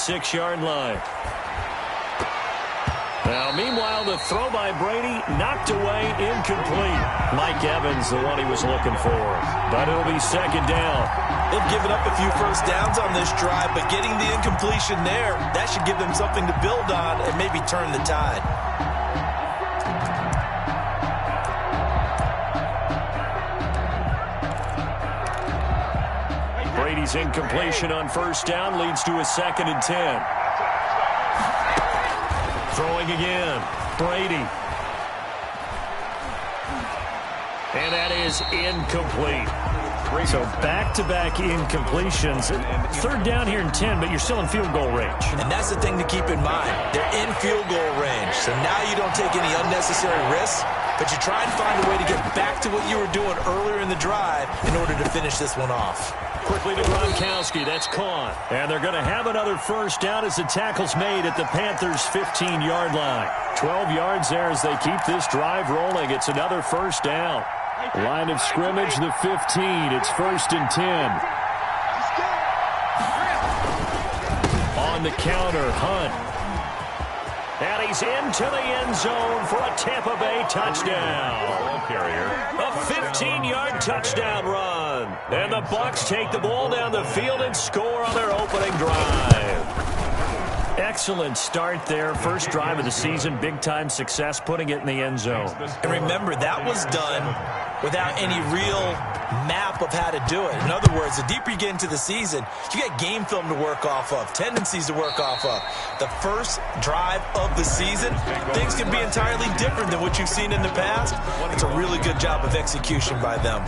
6-yard line. Now, meanwhile, the throw by Brady knocked away, incomplete. Mike Evans, the one he was looking for. But it'll be second down. They've given up a few first downs on this drive, but getting the incompletion there, that should give them something to build on and maybe turn the tide. Brady's incompletion on first down leads to a 2nd and 10. Throwing again, Brady. And that is incomplete. So back-to-back incompletions. Third down here and 10, but you're still in field goal range. And that's the thing to keep in mind. They're in field goal range. So now you don't take any unnecessary risks, but you try and find a way to get back to what you were doing earlier in the drive in order to finish this one off. Quickly to Gronkowski. That's caught. And they're going to have another first down as the tackle's made at the Panthers' 15-yard line. 12 yards there as they keep this drive rolling. It's another first down. Line of scrimmage, the 15. It's 1st and 10. On the counter, Hunt. And he's into the end zone for a Tampa Bay touchdown. A 15-yard touchdown run. And the Bucs take the ball down the field and score on their opening drive. Excellent start there. First drive of the season. Big-time success putting it in the end zone. And remember, that was done without any real map of how to do it. In other words, the deeper you get into the season, you get game film to work off of, tendencies to work off of. The first drive of the season, things can be entirely different than what you've seen in the past. It's a really good job of execution by them.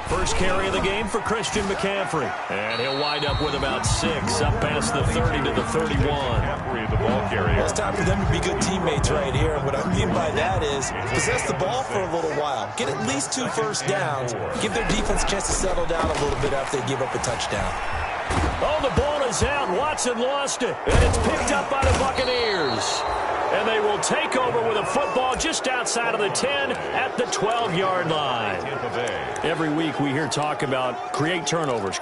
First carry of the game for Christian McCaffrey. And he'll wind up with about 6, up past the 30 to the 31. Well, it's time for them to be good teammates right here. And what I mean by that is possess the ball for a little while. Get at least 2 first downs. Give their defense a chance to settle down a little bit after they give up a touchdown. Oh, the ball is out. Watson lost it. And it's picked up by the Buccaneers. And they will take over with a football just outside of the 10 at the 12-yard line. Every week we hear talk about create turnovers.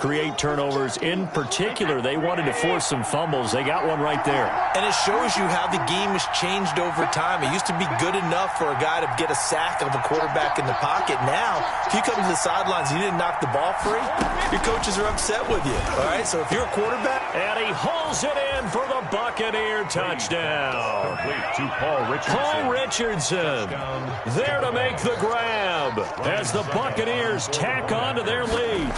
In particular, they wanted to force some fumbles. They got one right there. And it shows you how the game has changed over time. It used to be good enough for a guy to get a sack of a quarterback in the pocket. Now, if you come to the sidelines and you didn't knock the ball free, your coaches are upset with you. All right, so if you're a quarterback. And he hauls it in for the Buccaneer touchdown. To Paul Richardson. There to make the grab as the Buccaneers tack on to their lead.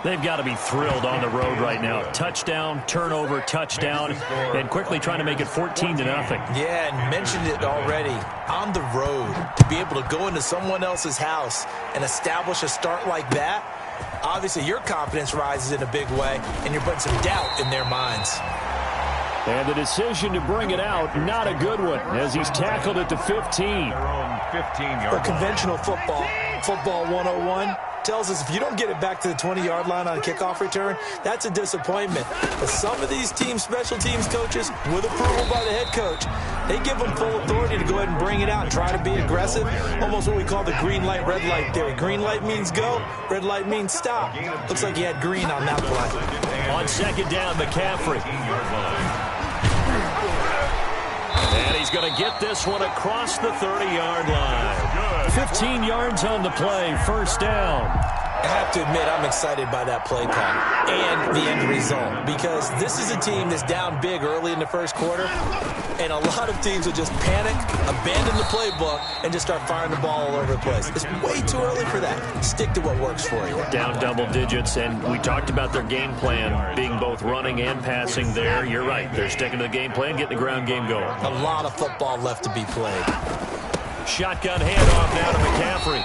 They've got to be thrilled on the road right now. Touchdown, turnover, touchdown, and quickly trying to make it 14-0. Yeah, and mentioned it already. On the road, to be able to go into someone else's house and establish a start like that, obviously your confidence rises in a big way, and you're putting some doubt in their minds. And the decision to bring it out, not a good one, as he's tackled at the 15. Well, conventional football 101, tells us if you don't get it back to the 20-yard line on a kickoff return, that's a disappointment. But some of these special teams coaches, with approval by the head coach, they give them full authority to go ahead and bring it out and try to be aggressive, almost what we call the green light, red light theory. Green light means go, red light means stop. Looks like he had green on that play. On second down, McCaffrey. And he's going to get this one across the 30-yard line. 15 yards on the play, first down. I have to admit, I'm excited by that play call and the end result, because this is a team that's down big early in the first quarter, and a lot of teams will just panic, abandon the playbook, and just start firing the ball all over the place. It's way too early for that. Stick to what works for you. Down double digits, and we talked about their game plan being both running and passing there. You're right. They're sticking to the game plan, getting the ground game going. A lot of football left to be played. Shotgun handoff now to McCaffrey.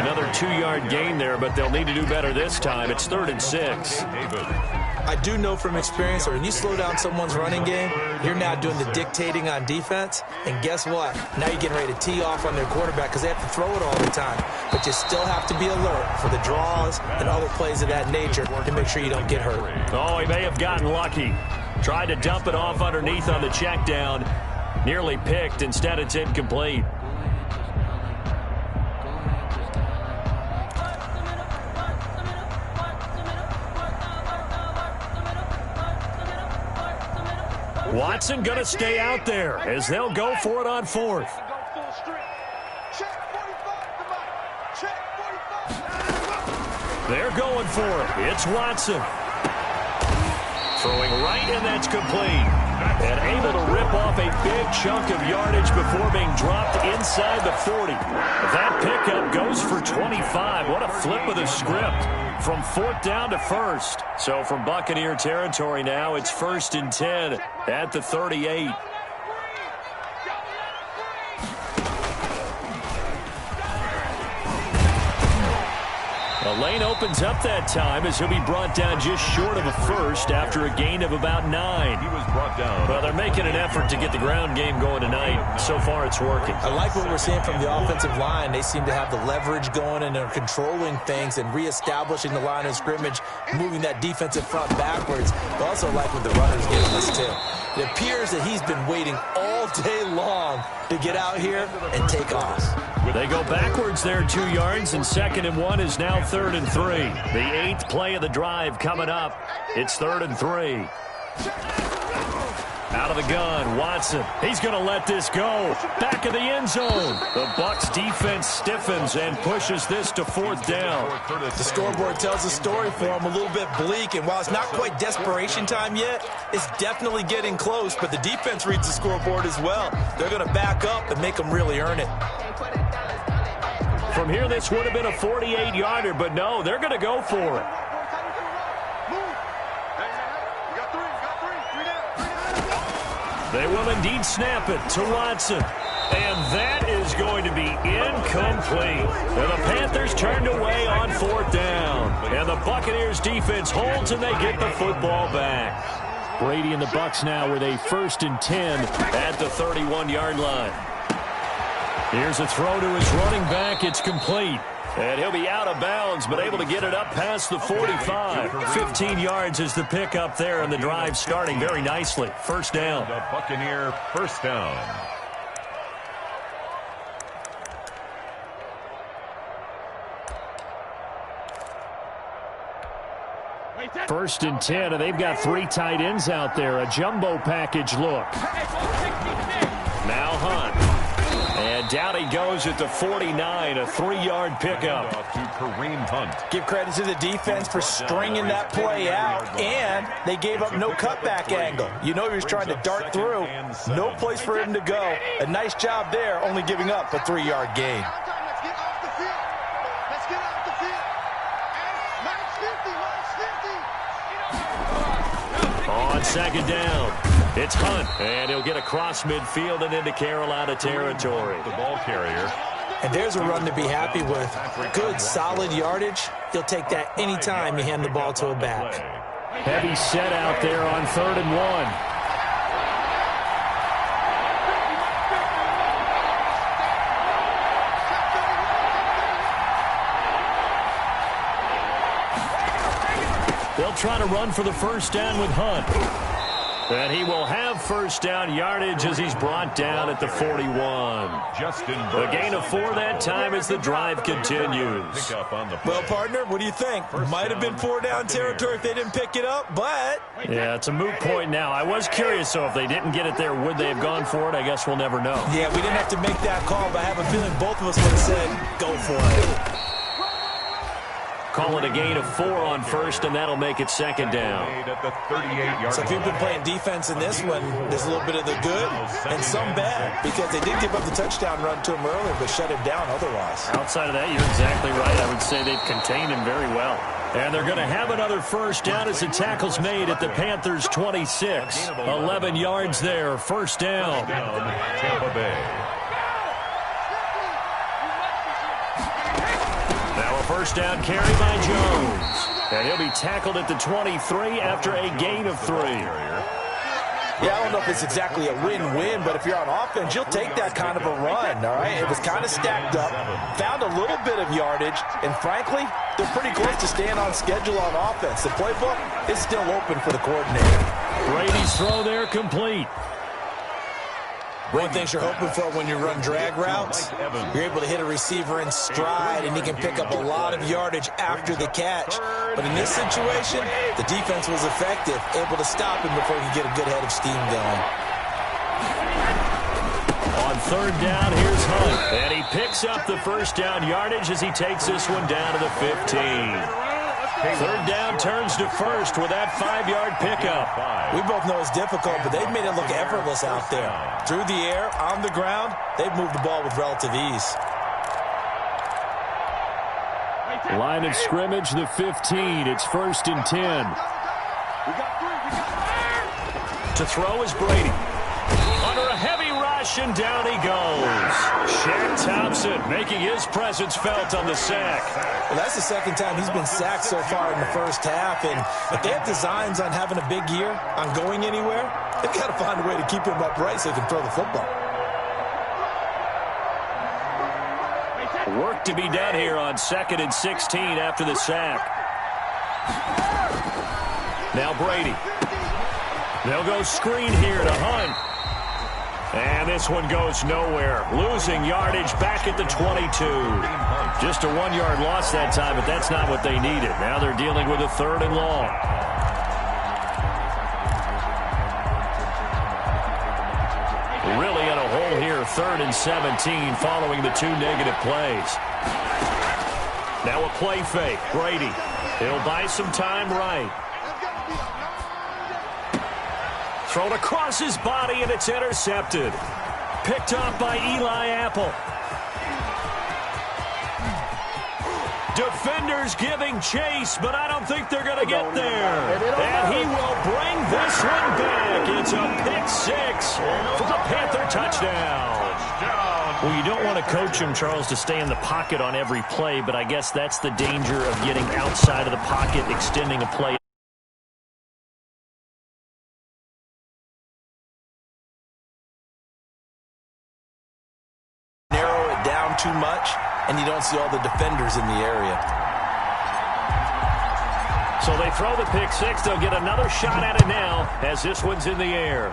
Another 2-yard gain there, but they'll need to do better this time. It's 3rd and 6. I do know from experience that when you slow down someone's running game, you're now doing the dictating on defense. And guess what? Now you're getting ready to tee off on their quarterback because they have to throw it all the time. But you still have to be alert for the draws and other plays of that nature to make sure you don't get hurt. Oh, he may have gotten lucky. Tried to dump it off underneath on the check down. Nearly picked. Instead, it's incomplete. Watson going to stay out there as they'll go for it on fourth. They're going for it. It's Watson. Throwing right, and that's complete. And able to rip off a big chunk of yardage before being dropped inside the 40. That pickup goes for 25. What a flip of the script from fourth down to first. So from Buccaneer territory now, it's 1st and 10 at the 38. The lane opens up that time as he'll be brought down just short of a first after a gain of about 9. He was brought down. Well, they're making an effort to get the ground game going tonight. So far, it's working. I like what we're seeing from the offensive line. They seem to have the leverage going, and they're controlling things and reestablishing the line of scrimmage, moving that defensive front backwards. But also like what the runner's giving us, too. It appears that he's been waiting all day long to get out here and take off. They go backwards there 2 yards, and 2nd and 1 is now 3rd and 3. The 8th play of the drive coming up. It's 3rd and 3. Out of the gun, Watson. He's going to let this go. Back of the end zone. The Bucs defense stiffens and pushes this to 4th down. The scoreboard tells a story for him, a little bit bleak, and while it's not quite desperation time yet, it's definitely getting close, but the defense reads the scoreboard as well. They're going to back up and make them really earn it. From here, this would have been a 48-yarder, but no, they're going to go for it. They will indeed snap it to Watson. And that is going to be incomplete. And the Panthers turned away on 4th down. And the Buccaneers defense holds, and they get the football back. Brady and the Bucs now with a 1st and 10 at the 31-yard line. Here's a throw to his running back. It's complete. And he'll be out of bounds, but able to get it up past the 45. 15 yards is the pickup there, and the drive starting very nicely. 1st down. The Buccaneer 1st down. First and 10, and they've got 3 tight ends out there. A jumbo package look. Now Hunt. And down he goes at the 49, a 3-yard pickup. To Kareem Hunt. Give credit to the defense for stringing that play out, and they gave up no cutback angle. You know he was trying to dart through. No place for him to go. A nice job there, only giving up a 3-yard gain. On 2nd down, it's Hunt, and he'll get across midfield and into Carolina territory. The ball carrier. And there's a run to be happy with. Good, solid yardage. He'll take that anytime you hand the ball to a back. Heavy set out there on 3rd and 1. They'll try to run for the 1st down with Hunt. And he will have 1st down yardage as he's brought down at the 41. A gain of 4 that time as the drive continues. Well, partner, what do you think? Might have been 4 down territory if they didn't pick it up, but... Yeah, it's a moot point now. I was curious, so if they didn't get it there, would they have gone for it? I guess we'll never know. Yeah, we didn't have to make that call, but I have a feeling both of us would have said, go for it. Call it a gain of 4 on 1st, and that'll make it 2nd down. So if you've been playing defense in this one, there's a little bit of the good and some bad, because they did give up the touchdown run to him earlier, but shut him down otherwise. Outside of that, you're exactly right. I would say they've contained him very well. And they're going to have another 1st down as the tackle's made at the Panthers' 26. 11 yards there, 1st down. Tampa Bay. 1st down carry by Jones. And he'll be tackled at the 23 after a gain of 3. Yeah, I don't know if it's exactly a win-win, but if you're on offense, you'll take that kind of a run, all right? It was kind of stacked up, found a little bit of yardage, and frankly, they're pretty close to staying on schedule on offense. The playbook is still open for the coordinator. Brady's throw there complete. One thing you're hoping for when you run drag routes, you're able to hit a receiver in stride, and he can pick up a lot of yardage after the catch. But in this situation, the defense was effective, able to stop him before he could get a good head of steam going. On third down, here's Hunt. And he picks up the first down yardage as he takes this one down to the 15. Third down turns to first with that 5-yard pickup. We both know it's difficult, but they've made it look effortless out there. Through the air, on the ground, they've moved the ball with relative ease. Line of scrimmage, the 15. It's 1st and 10. To throw is Brady. Under a heavy rush, and down he goes. Shaq Thompson making his presence felt on the sack. Well, that's the second time he's been sacked so far in the first half, and if they have designs on having a big year, on going anywhere, they've got to find a way to keep him upright so he can throw the football. Work to be done here on 2nd and 16 after the sack. Now Brady. They'll go screen here to Hunt. And this one goes nowhere. Losing yardage back at the 22. Just a 1-yard loss that time, but that's not what they needed. Now they're dealing with a 3rd and long. Really in a hole here, 3rd and 17 following the 2 negative plays. Now a play fake. Brady. He'll buy some time right. Thrown across his body, and it's intercepted. Picked up by Eli Apple. Defenders giving chase, but I don't think they're going to get there. And he will bring this one back. It's a pick 6 for the Panther touchdown. Well, you don't want to coach him, Charles, to stay in the pocket on every play, but I guess that's the danger of getting outside of the pocket, extending a play. Too much, and you don't see all the defenders in the area. So they throw the pick 6. They'll get another shot at it now as this one's in the air.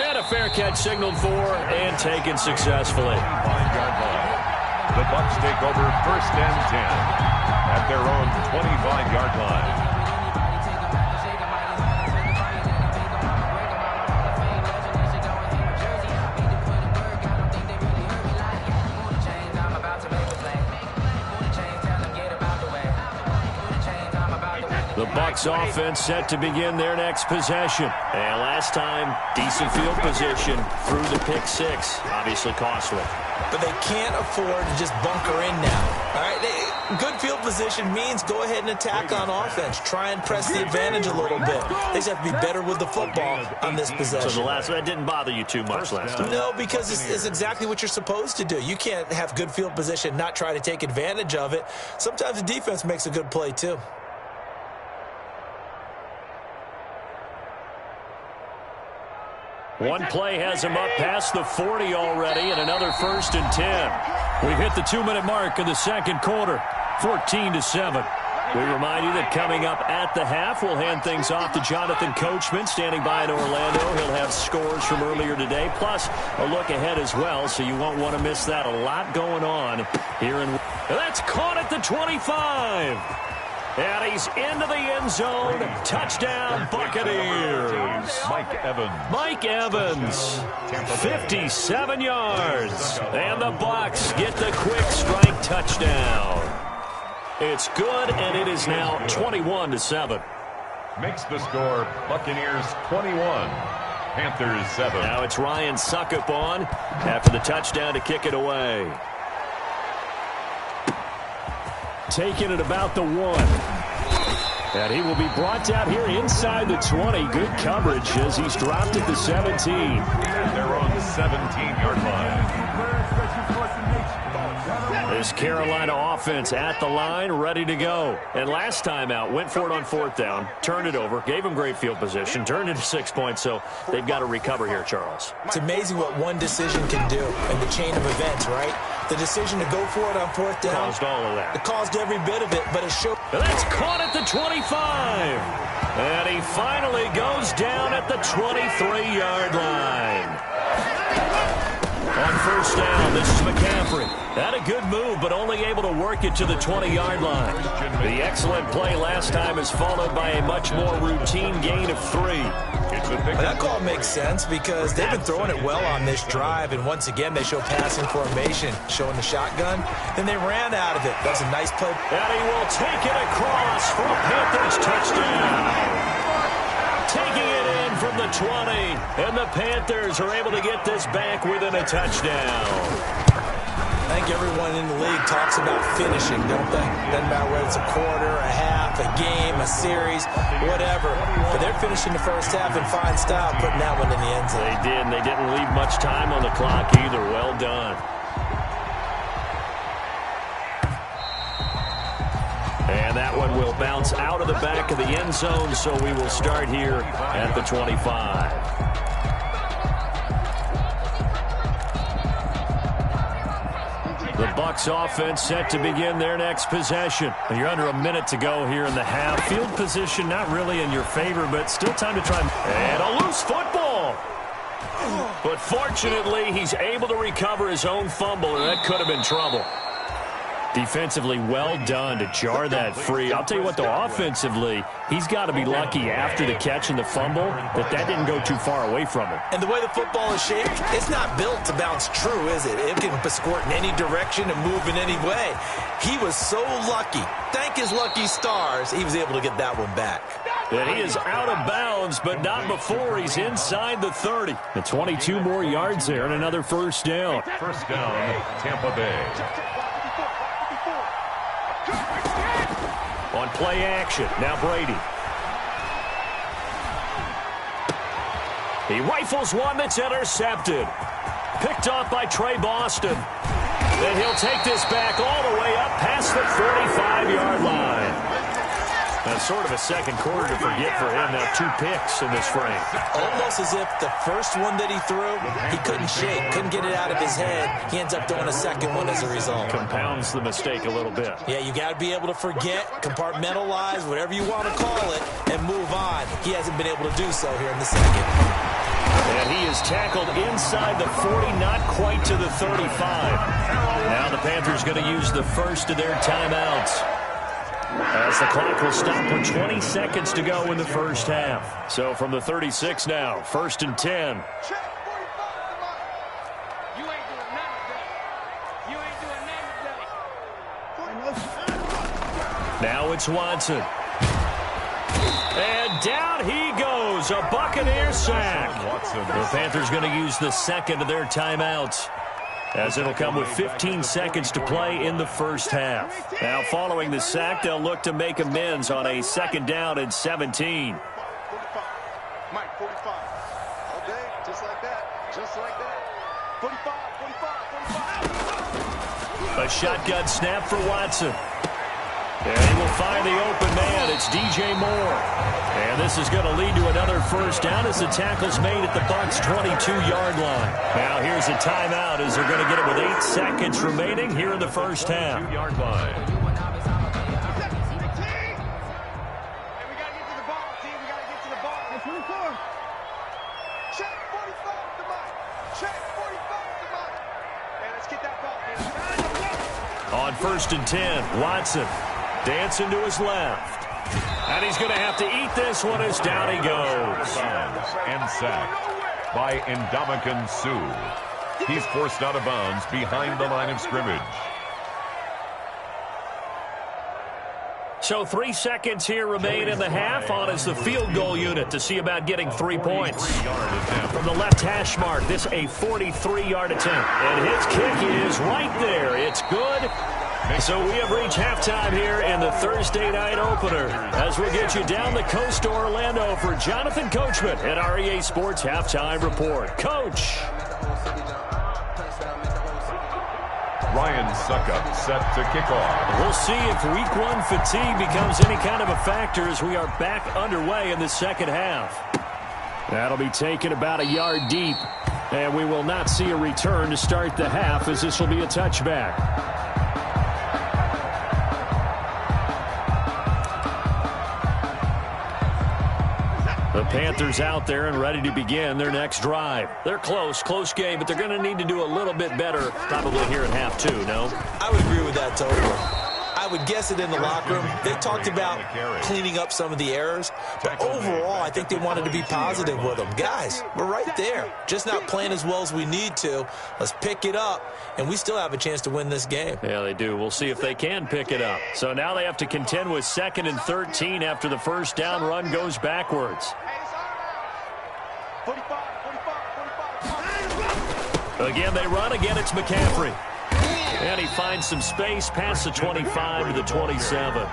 And a fair catch signaled for and taken successfully. The Bucs take over 1st and 10 at their own 25-yard line. The Bucs offense set to begin their next possession. And last time, decent field position through the pick 6. Obviously costly. But they can't afford to just bunker in now. All right, good field position means go ahead and attack on offense. Try and press the advantage a little bit. They just have to be better with the football on this possession. So that didn't bother you too much last time? No, because it's exactly what you're supposed to do. You can't have good field position, not try to take advantage of it. Sometimes the defense makes a good play too. One play has him up past the 40 already, and another 1st and 10. We've hit the 2-minute mark in the second quarter, 14-7. We remind you that coming up at the half, we'll hand things off to Jonathan Coachman, standing by in Orlando. He'll have scores from earlier today, plus a look ahead as well, so you won't want to miss that. A lot going on here in... That's caught at the 25. And he's into the end zone. Touchdown, Buccaneers. Mike Evans, 57 yards. And the Bucs get the quick strike touchdown. It's good, and it is now 21-7. Makes the score Buccaneers 21, Panthers 7. Now it's Ryan Suckup on after the touchdown to kick it away. Taking it about the 1. And he will be brought out here inside the 20. Good coverage as he's dropped at the 17. And they're on the 17-yard line. This Carolina offense at the line, ready to go. And last time out, went for it on 4th down, turned it over, gave him great field position, turned it to 6 points, so they've got to recover here, Charles. It's amazing what one decision can do in the chain of events, right? The decision to go for it on fourth down caused all of that. It caused every bit of it, but it showed. That's caught at the 25. And he finally goes down at the 23-yard line. On first down, this is McCaffrey. Had a good move, but only able to work it to the 20-yard line. The excellent play last time is followed by a much more routine gain of 3. That call makes sense because they've been throwing it well on this drive, and once again they show passing formation, showing the shotgun. Then they ran out of it. That's a nice play. And he will take it across for a Panthers touchdown. Taking it in from the 20, and the Panthers are able to get this back within a touchdown. I think everyone in the league talks about finishing, don't they? Doesn't matter whether it's a quarter, a half, a game, a series, whatever. But they're finishing the first half in fine style, putting that one in the end zone. They did, and they didn't leave much time on the clock either. Well done. And that one will bounce out of the back of the end zone, so we will start here at the 25. The Bucs offense set to begin their next possession. You're under a minute to go here in the half. Field position not really in your favor, but still time to try. And a loose football. But fortunately, he's able to recover his own fumble, and that could have been trouble. Defensively, well done to jar that free. I'll tell you what, though, offensively, he's got to be lucky after the catch and the fumble that didn't go too far away from him. And the way the football is shaped, it's not built to bounce true, is it? It can squirt in any direction and move in any way. He was so lucky. Thank his lucky stars, he was able to get that one back. And he is out of bounds, but not before he's inside the 30. The 22 more yards there and another first down. First down, Tampa Bay. On play action, now Brady. He rifles one that's intercepted. Picked off by Trey Boston. And he'll take this back all the way up past the 45-yard line. That's sort of a second quarter to forget for him. Now 2 picks in this frame. Almost as if the first one that he threw, he couldn't shake, couldn't get it out of his head. He ends up throwing a second one as a result. Compounds the mistake a little bit. Yeah, you got to be able to forget, compartmentalize, whatever you want to call it, and move on. He hasn't been able to do so here in the second. And he is tackled inside the 40, not quite to the 35. Now the Panthers going to use the first of their timeouts, as the clock will stop for 20 seconds to go in the first half. So from the 36 now, 1st and 10. Now it's Watson. And down he goes, a Buccaneer sack. The Panthers going to use the second of their timeouts, as it'll come with 15 seconds to play in the first half. Now, following the sack, they'll look to make amends on a 2nd down and 17. Mike, 45. All day, just like that. Just like that. 45, 45, 45. A shotgun snap for Watson. And he will find the open man. It's DJ Moore. And this is going to lead to another first down as the tackle's made at the Bucs' 22-yard line. Now here's a timeout as they're going to get it with 8 seconds remaining here in the first half. 2-yard line. Check 45 to Mike. Check 45 to Mike. And let's get that ball. On 1st and 10, Watson dancing to his left. And he's going to have to eat this one as down he goes. And sacked by Ndamukong Suh. He's forced out of bounds behind the line of scrimmage. So 3 seconds here remain in the half. On is the field goal unit to see about getting 3 points. From the left hash mark, this a 43-yard attempt. And his kick is right there. It's good. So we have reached halftime here in the Thursday night opener, as we'll get you down the coast to Orlando for Jonathan Coachman at our EA Sports Halftime Report. Coach. Ryan Suckup set to kick off. We'll see if week 1 fatigue becomes any kind of a factor as we are back underway in the second half. That'll be taken about a yard deep. And we will not see a return to start the half, as this will be a touchback. The Panthers out there and ready to begin their next drive. They're close game, but they're going to need to do a little bit better probably here at half two, no? I would agree with that totally. I would guess it in the locker room. They talked about cleaning up some of the errors, but overall, I think they wanted to be positive with them. Guys, we're right there. Just not playing as well as we need to. Let's pick it up, and we still have a chance to win this game. Yeah, they do. We'll see if they can pick it up. So now they have to contend with 2nd and 13 after the first down run goes backwards. Again, they run. Again, it's McCaffrey. And he finds some space past the 25 to the 27.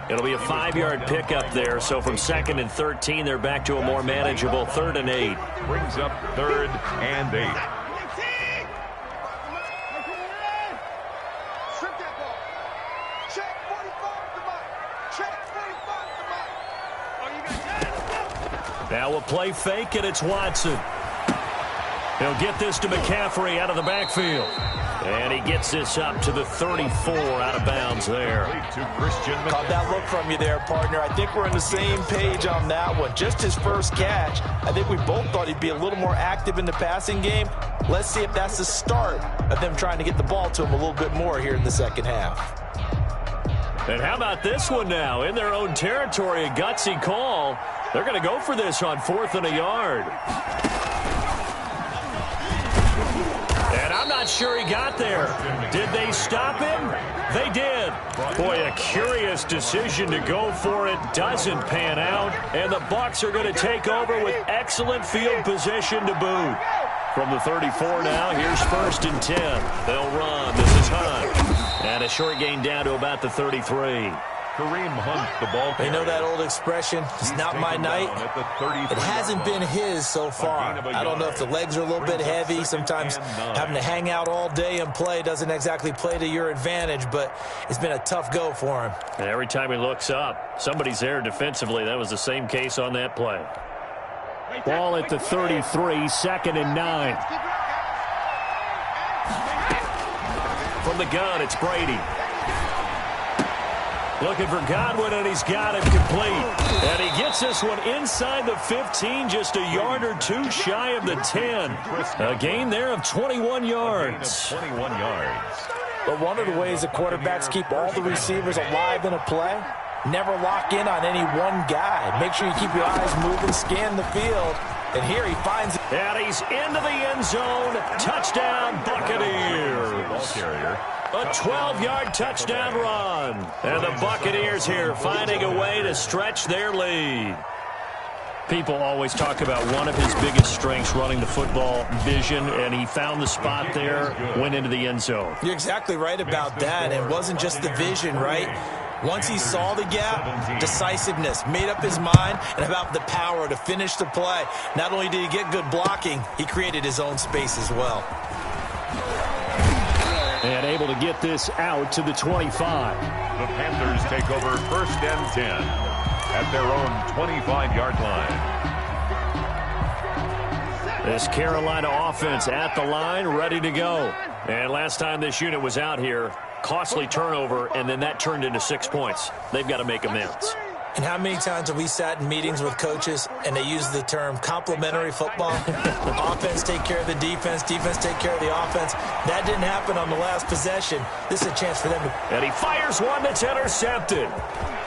It'll be a 5-yard pickup there. So from 2nd and 13, they're back to a more manageable 3rd and 8. Brings up 3rd and 8. Now we'll play fake, and it's Watson. He'll get this to McCaffrey out of the backfield. And he gets this up to the 34 out of bounds there. Caught that look from you there, partner. I think we're on the same page on that one. Just his first catch. I think we both thought he'd be a little more active in the passing game. Let's see if that's the start of them trying to get the ball to him a little bit more here in the second half. And how about this one now? In their own territory, a gutsy call. They're going to go for this on 4th and a yard. And I'm not sure he got there. Did they stop him? They did. Boy, a curious decision to go for it. Doesn't pan out. And the Bucs are going to take over with excellent field position to boot. From the 34 now, here's 1st and 10. They'll run. This is Hunt. And a short gain down to about the 33. Kareem Hunt, the ball carrier. You know that old expression, it's not my night? It hasn't been his so far. I don't know if the legs are a little bit heavy. Sometimes having to hang out all day and play doesn't exactly play to your advantage, but it's been a tough go for him. And every time he looks up, somebody's there defensively. That was the same case on that play. Ball at the 33, 2nd and 9. From the gun, it's Brady. Looking for Godwin, and he's got him complete. And he gets this one inside the 15, just a yard or two shy of the 10. A gain there of 21 yards. 21 yards. But one of the ways the quarterbacks keep all the receivers alive in a play, never lock in on any one guy. Make sure you keep your eyes moving, scan the field. And here he finds it. And he's into the end zone. Touchdown, Buccaneers. Ball carrier. A 12-yard touchdown run. And the Buccaneers here finding a way to stretch their lead. People always talk about one of his biggest strengths, running the football, vision, and he found the spot there, went into the end zone. You're exactly right about that. It wasn't just the vision, right? Once he saw the gap, decisiveness, made up his mind, and about the power to finish the play. Not only did he get good blocking, he created his own space as well. And able to get this out to the 25. The Panthers take over 1st and 10 at their own 25-yard line. This Carolina offense at the line, ready to go. And last time this unit was out here, costly turnover, and then that turned into 6 points. They've got to make amends. And how many times have we sat in meetings with coaches and they use the term complementary football? Offense take care of the defense, defense take care of the offense. That didn't happen on the last possession. This is a chance for them to... And he fires one that's intercepted.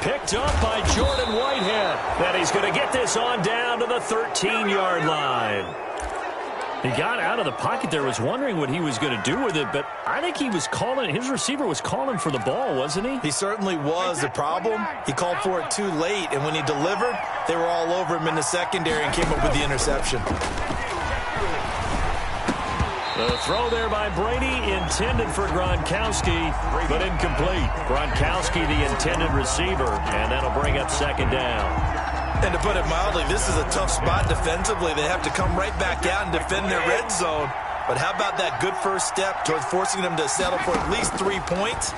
Picked up by Jordan Whitehead. And he's going to get this on down to the 13-yard line. He got out of the pocket there, was wondering what he was going to do with it, but I think he was calling, his receiver was calling for the ball, wasn't he? He certainly was. The problem, he called for it too late, and when he delivered, they were all over him in the secondary and came up with the interception. The throw there by Brady, intended for Gronkowski, but incomplete. Gronkowski, the intended receiver, and that'll bring up 2nd down. And to put it mildly, this is a tough spot defensively. They have to come right back out and defend their red zone. But how about that good first step towards forcing them to settle for at least 3 points?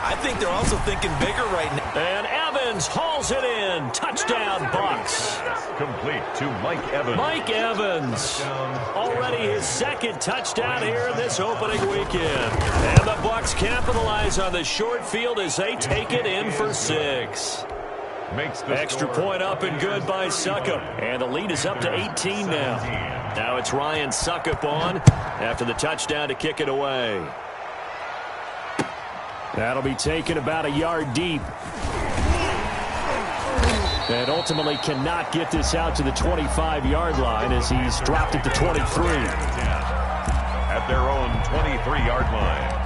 I think they're also thinking bigger right now. And Evans hauls it in. Touchdown, Bucks. Complete to Mike Evans. Mike Evans, already his second touchdown here in this opening weekend. And the Bucks capitalize on the short field as they take it in for 6. Makes the Extra point up and good by Suckup. And the lead is up to 18 now. Now it's Ryan Suckup on after the touchdown to kick it away. That'll be taken about a yard deep. And ultimately cannot get this out to the 25-yard line as he's dropped it to 23. At their own 23-yard line.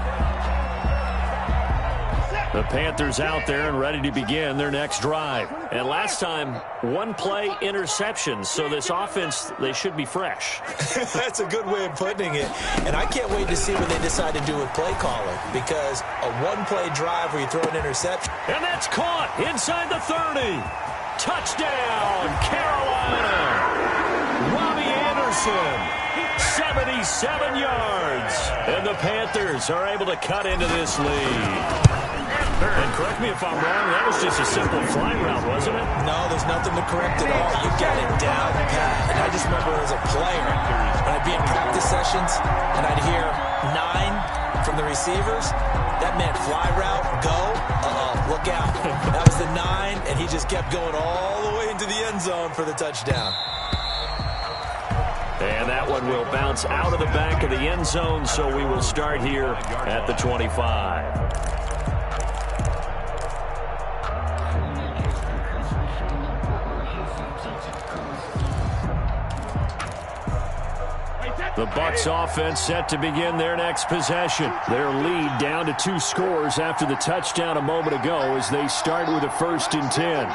The Panthers out there and ready to begin their next drive. And last time, one-play interception. So this offense, they should be fresh. That's a good way of putting it. And I can't wait to see what they decide to do with play calling. Because a one-play drive where you throw an interception. And that's caught inside the 30. Touchdown, Carolina. Robbie Anderson. 77 yards. And the Panthers are able to cut into this lead. And correct me if I'm wrong, that was just a simple fly route, wasn't it? No, there's nothing to correct at all. You got it down, Pat. And I just remember as a player, when I'd be in practice sessions, and I'd hear 9 from the receivers, that meant fly route, go, look out. That was the 9, and he just kept going all the way into the end zone for the touchdown. And that one will bounce out of the back of the end zone, so we will start here at the 25. The Bucs offense set to begin their next possession. Their lead down to 2 scores after the touchdown a moment ago as they start with a 1st and 10.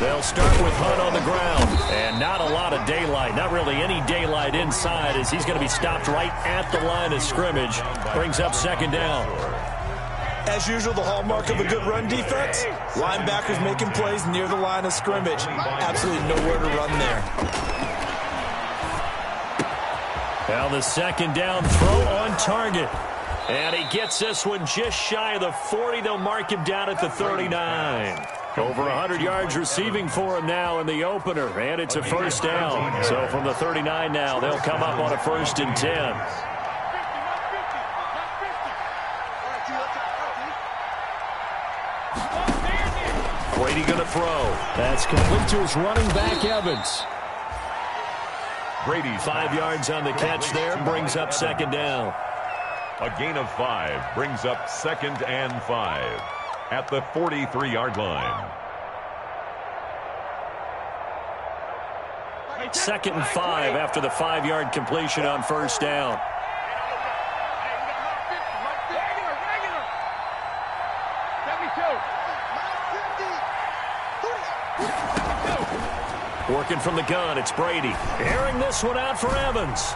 They'll start with Hunt on the ground. And not a lot of daylight, not really any daylight inside as he's going to be stopped right at the line of scrimmage. Brings up 2nd down. As usual, the hallmark of a good run defense, linebackers making plays near the line of scrimmage. Absolutely nowhere to run there. Now the 2nd down throw on target. And he gets this one just shy of the 40. They'll mark him down at the 39. Over 100 yards receiving for him now in the opener. And it's a 1st down. So from the 39 now, they'll come up on a 1st and 10. Brady going to throw. That's complete to his running back, Evans. Brady 5 yards on the catch there, brings up 2nd down. A gain of 5 brings up 2nd and 5 at the 43-yard line. 2nd and 5 after the 5-yard completion on 1st down. Working from the gun, it's Brady. Airing this one out for Evans.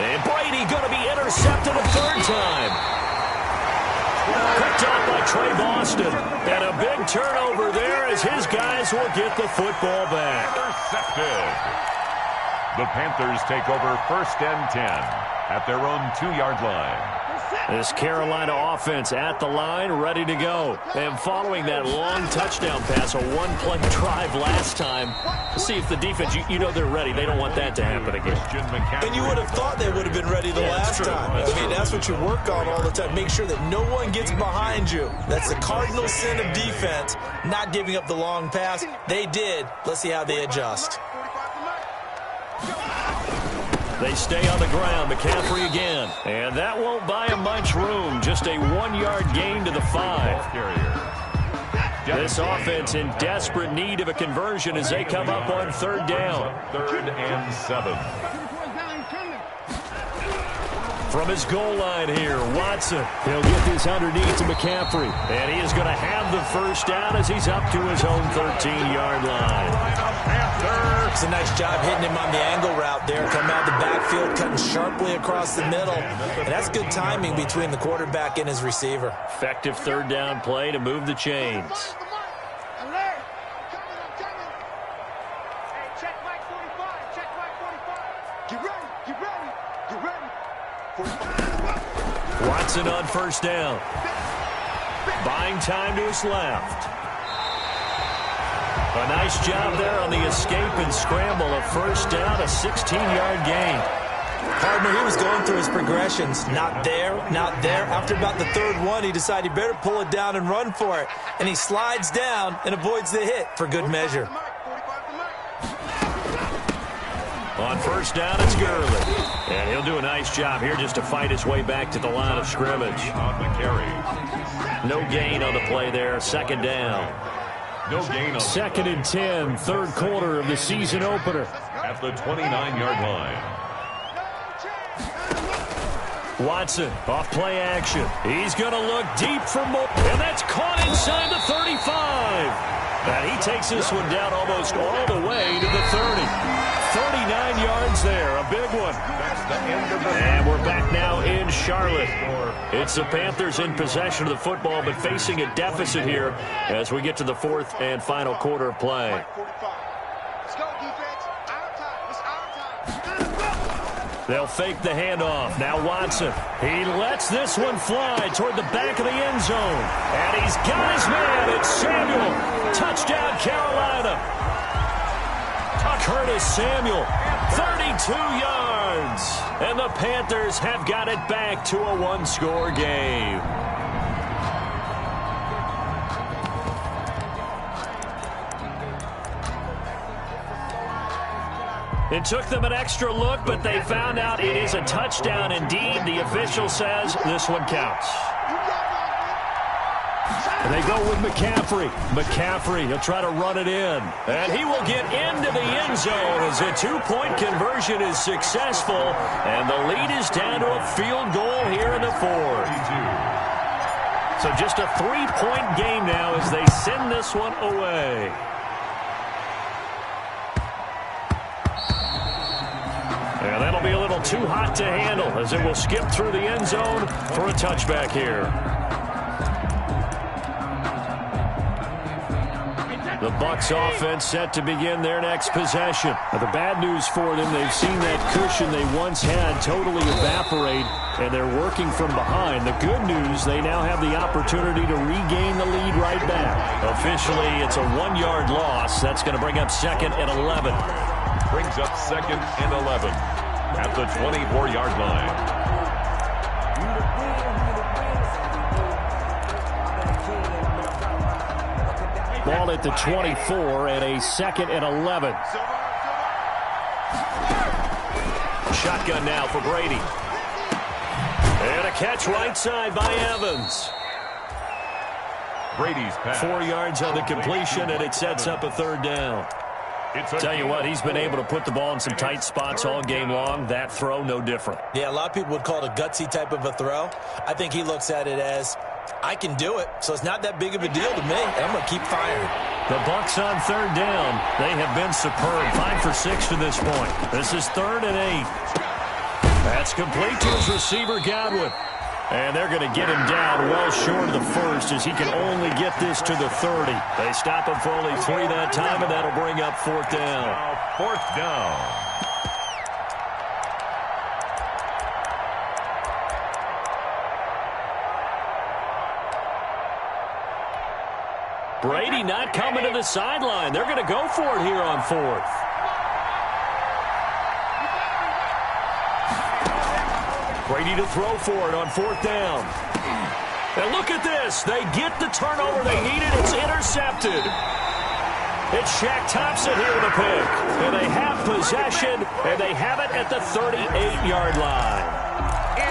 And Brady going to be intercepted a 3rd time. Picked off by Trey Boston. And a big turnover there as his guys will get the football back. Intercepted. The Panthers take over 1st and 10 at their own 2-yard line. This Carolina offense at the line, ready to go. And following that long touchdown pass, a one-play drive last time, see if the defense, you know they're ready. They don't want that to happen again. And you would have thought they would have been ready the last time. I mean, that's what you work on all the time. Make sure that no one gets behind you. That's the cardinal sin of defense, not giving up the long pass. They did. Let's see how they adjust. They stay on the ground. McCaffrey again. And that won't buy him much room. Just a 1-yard gain to the 5. This offense in desperate need of a conversion as they come up on 3rd down. 3rd and 7. From his goal line here, Watson. He'll get this underneath to McCaffrey. And he is going to have the 1st down as he's up to his own 13-yard line. It's a nice job hitting him on the angle route there. Coming out the backfield, cutting sharply across the middle. And that's good timing between the quarterback and his receiver. Effective 3rd down play to move the chains. Watson on 1st down. Buying time to his left. A nice job there on the escape and scramble. A first down, a 16-yard gain. Partner, he was going through his progressions. Not there, not there. After about the third one, he decided he better pull it down and run for it. And he slides down and avoids the hit for good measure. On first down, it's Gurley. And he'll do a nice job here just to fight his way back to the line of scrimmage. No gain on the play there. Second down. No gain on second and 10, third quarter of the season opener. At the 29-yard line. Watson, off play action. He's going to look deep for more. And that's caught inside the 35. And he takes this one down almost all the way to the 30. 39 yards there, a big one. And we're back now in Charlotte. It's the Panthers in possession of the football, but facing a deficit here as we get to the fourth and final quarter of play. Let's go, defense. Our time. It's our time. They'll fake the handoff. Now Watson. He lets this one fly toward the back of the end zone. And he's got his man. It's Samuel. Touchdown, Carolina. Curtis Samuel, 32 yards. And the Panthers have got it back to a one-score game. It took them an extra look, but they found out it is a touchdown indeed. The official says this one counts. And they go with McCaffrey. McCaffrey, he'll try to run it in. And he will get into the end zone as a two-point conversion is successful. And the lead is down to a field goal here in the fourth. So just a three-point game now as they send this one away. And that'll be a little too hot to handle as it will skip through the end zone for a touchback here. The Bucs offense set to begin their next possession. Now, the bad news for them, they've seen that cushion they once had totally evaporate, and they're working from behind. The good news, they now have the opportunity to regain the lead right back. Officially, it's a 1-yard loss. That's going to bring up second and 11. Brings up second and 11 at the 24-yard line. Ball at the 24 and a second and 11. Shotgun now for Brady. And a catch right side by Evans. Brady's pass. 4 yards on the completion, and it sets up a third down. Tell you what, he's been able to put the ball in some tight spots all game long. That throw, no different. Yeah, a lot of people would call it a gutsy type of a throw. I think he looks at it as, I can do it, so it's not that big of a deal to me, and I'm going to keep firing. The Bucs on third down. They have been superb. 5 for 6 to this point. This is 3rd and 8. That's complete to his receiver, Godwin. And they're going to get him down well short of the first as he can only get this to the 30. They stop him for only 3 that time, and that'll bring up 4th down. Fourth down. Brady not coming to the sideline. They're going to go for it here on 4th. Brady to throw for it on 4th down. And look at this. They get the turnover they needed. It's intercepted. It's Shaq Thompson here with a pick. And they have possession, and they have it at the 38-yard line.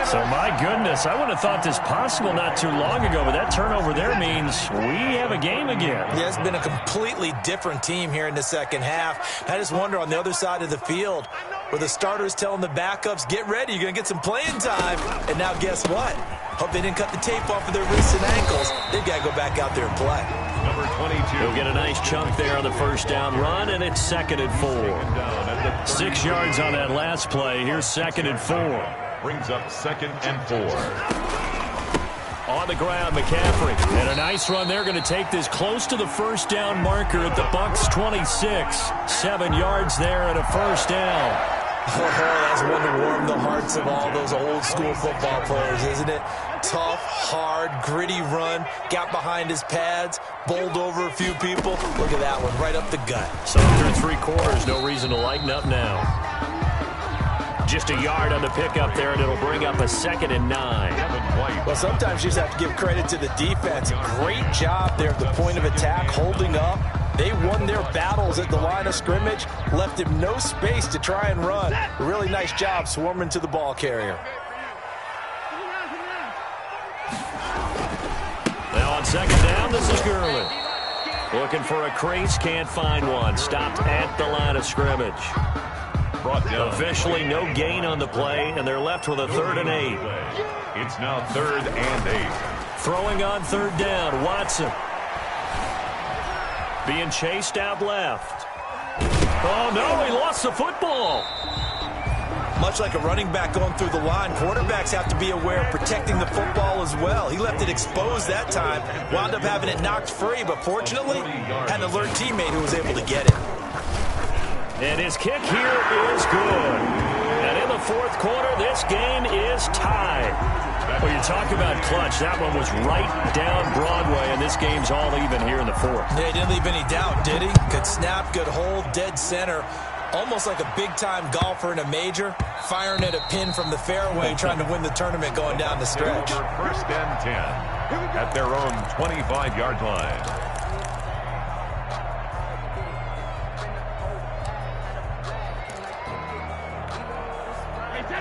So, my goodness, I wouldn't have thought this possible not too long ago, but that turnover there means we have a game again. Yeah, it's been a completely different team here in the second half. I just wonder on the other side of the field where the starters telling the backups, get ready, you're going to get some playing time. And now guess what? Hope they didn't cut the tape off of their wrists and ankles. They've got to go back out there and play. Number 22. He'll get a nice chunk there on the first down run, and it's 2nd and 4. 6 yards on that last play. Here's 2nd and 4. Brings up 2nd and 4. On the ground, McCaffrey. And a nice run. They're going to take this close to the first down marker at the Bucs 26. 7 yards there and a first down. Oh, that's one to warm the hearts of all those old school football players, isn't it? tough, hard, gritty run. Got behind his pads, bowled over a few people. Look at that one, right up the gut. So through 3 quarters, no reason to lighten up now. Just a yard on the pickup there, and it'll bring up a 2nd and 9. Well, sometimes you just have to give credit to the defense. Great job there at the point of attack, holding up. They won their battles at the line of scrimmage, left him no space to try and run. A really nice job swarming to the ball carrier. Now on 2nd down, this is Gurley. Looking for a crease, can't find one. Stopped at the line of scrimmage. Officially no gain on the play, and they're left with a 3rd and 8. It's now 3rd and 8. Throwing on 3rd down, Watson. Being chased out left. Oh, no, he lost the football. Much like a running back going through the line, quarterbacks have to be aware of protecting the football as well. He left it exposed that time, wound up having it knocked free, but fortunately, had an alert teammate who was able to get it. And his kick here is good. And in the 4th quarter, this game is tied. Well, you talk about clutch. That one was right down Broadway, and this game's all even here in the 4th. Yeah, he didn't leave any doubt, did he? Good snap, good hold, dead center. Almost like a big-time golfer in a major, firing at a pin from the fairway, trying to win the tournament going down the stretch. 1st and 10 at their own 25-yard line.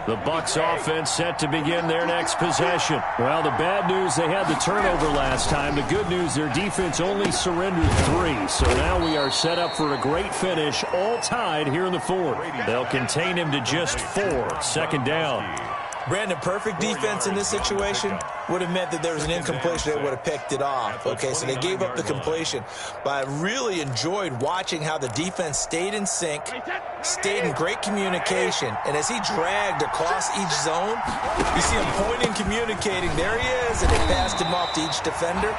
The Bucs offense set to begin their next possession. Well, the bad news, they had the turnover last time. The good news, their defense only surrendered 3. So now we are set up for a great finish, all tied here in the 4th. They'll contain him to just 4. 2nd down. Brandon, perfect defense in this situation would have meant that there was an incompletion. They would have picked it off. Okay, so they gave up the completion. But I really enjoyed watching how the defense stayed in sync, stayed in great communication. And as he dragged across each zone, you see him pointing, communicating. There he is, and they passed him off to each defender.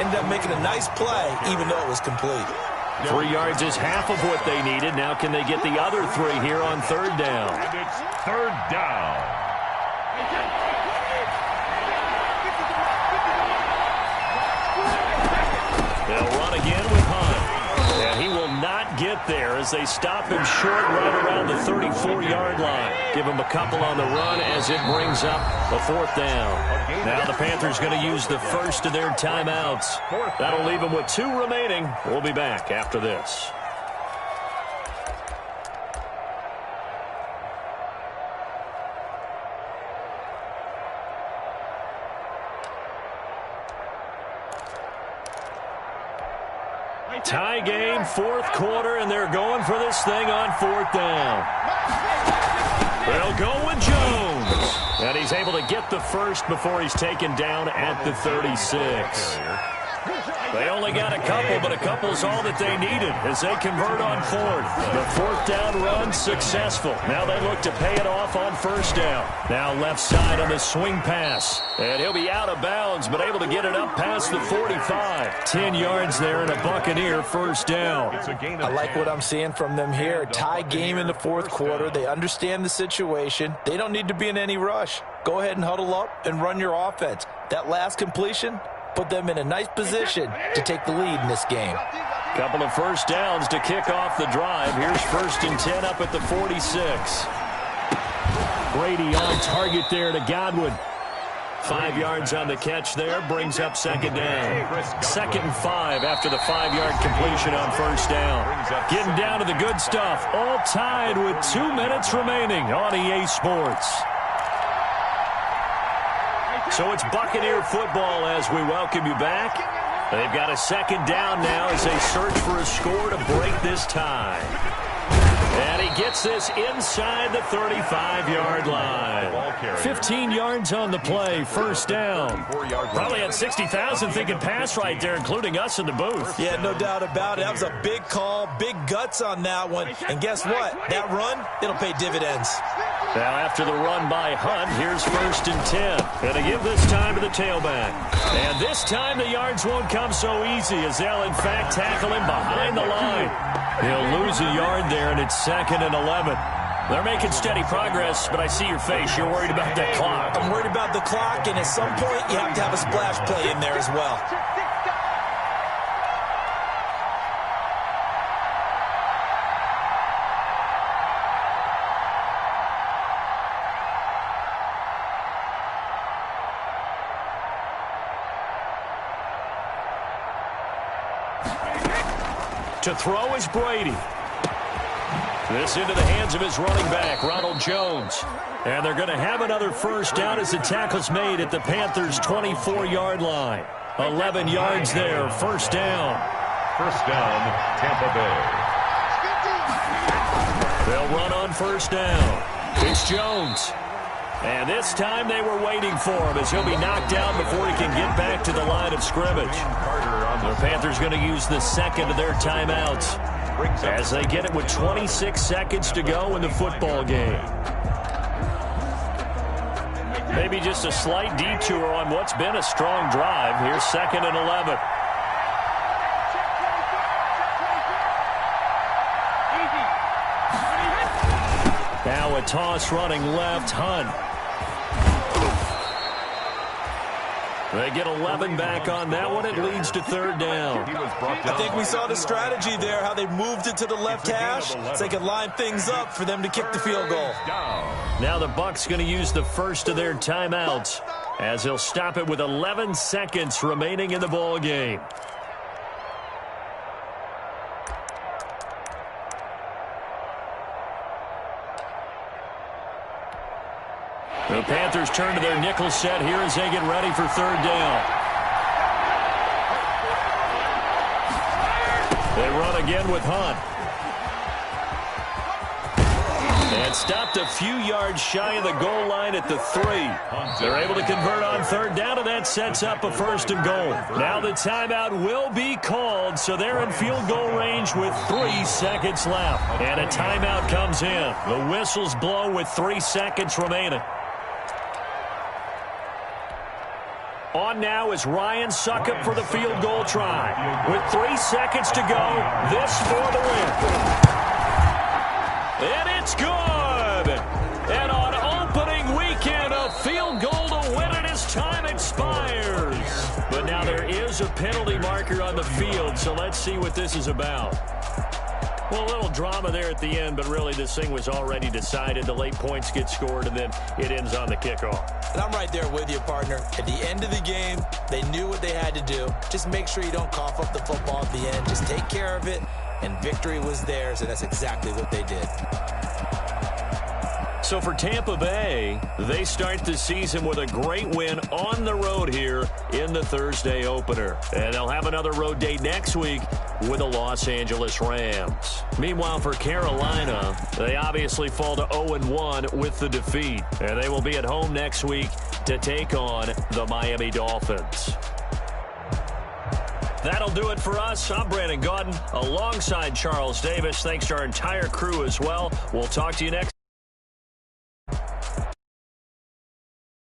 Ended up making a nice play, even though it was complete. 3 yards is half of what they needed. Now can they get the other 3 here on 3rd down? And it's 3rd down. They'll run again with Hunt. And he will not get there as they stop him short right around the 34-yard line. Give him a couple on the run as it brings up the 4th down. Now the Panthers going to use the first of their timeouts. That'll leave them with 2 remaining. We'll be back after this. Tie game, 4th quarter, and they're going for this thing on 4th down. They'll go with Jones. And he's able to get the first before he's taken down at the 36. They only got a couple, but a couple's all that they needed as they convert on 4th. The 4th down run successful. Now they look to pay it off on 1st down. Now left side on the swing pass. And he'll be out of bounds, but able to get it up past the 45. 10 yards there and a Buccaneer 1st down. I like what I'm seeing from them here. Tie game in the 4th quarter. They understand the situation. They don't need to be in any rush. Go ahead and huddle up and run your offense. That last completion put them in a nice position to take the lead in this game. Couple of 1st downs to kick off the drive. Here's 1st and 10 up at the 46. Brady on target there to Godwin. 5 yards on the catch there, brings up 2nd down. 2nd and 5 after the 5-yard completion on 1st down. Getting down to the good stuff. All tied with 2 minutes remaining on EA Sports. So it's Buccaneer football as we welcome you back. They've got a 2nd down now as they search for a score to break this tie. And he gets this inside the 35-yard line. 15 yards on the play, 1st down. Probably had 60,000 thinking pass right there, including us in the booth. Yeah, no doubt about it. That was a big call, big guts on that one. And guess what? That run, it'll pay dividends. Now after the run by Hunt, here's 1st and 10. Going to give this time to the tailback. And this time the yards won't come so easy as they'll in fact tackle him behind the line. He'll lose a yard there, and it's 2nd and 11. They're making steady progress, but I see your face. You're worried about that clock. I'm worried about the clock, and at some point, you have to have a splash play in there as well. To throw is Brady. This into the hands of his running back, Ronald Jones. And they're going to have another first down as the tackle's made at the Panthers' 24-yard line. 11 yards there, first down. First down, Tampa Bay. They'll run on first down. It's Jones. And this time they were waiting for him as he'll be knocked down before he can get back to the line of scrimmage. The Panthers going to use the second of their timeouts as they get it with 26 seconds to go in the football game. Maybe just a slight detour on what's been a strong drive. Here's 2nd and 11. Now a toss running left, Hunt. They get 11 back on that one. It leads to third down. I think we saw the strategy there, how they moved it to the left hash so they could line things up for them to kick the field goal. Now the Bucs going to use the first of their timeouts as they'll stop it with 11 seconds remaining in the ball game. The Panthers turn to their nickel set here as they get ready for third down. They run again with Hunt. And stopped a few yards shy of the goal line at the 3. They're able to convert on third down, and that sets up a first and goal. Now the timeout will be called, so they're in field goal range with 3 seconds left. And a timeout comes in. The whistles blow with 3 seconds remaining. On now is Ryan Succop for the field goal try. With 3 seconds to go, this for the win. And it's good! And on opening weekend, a field goal to win it as time expires. But now there is a penalty marker on the field, so let's see what this is about. Well, a little drama there at the end, but really this thing was already decided. The late points get scored, and then it ends on the kickoff. And I'm right there with you, partner. At the end of the game, they knew what they had to do. Just make sure you don't cough up the football at the end. Just take care of it, and victory was theirs, and that's exactly what they did. So for Tampa Bay, they start the season with a great win on the road here in the Thursday opener. And they'll have another road day next week with the Los Angeles Rams. Meanwhile, for Carolina, they obviously fall to 0-1 with the defeat. And they will be at home next week to take on the Miami Dolphins. That'll do it for us. I'm Brandon Gaudin alongside Charles Davis. Thanks to our entire crew as well. We'll talk to you next.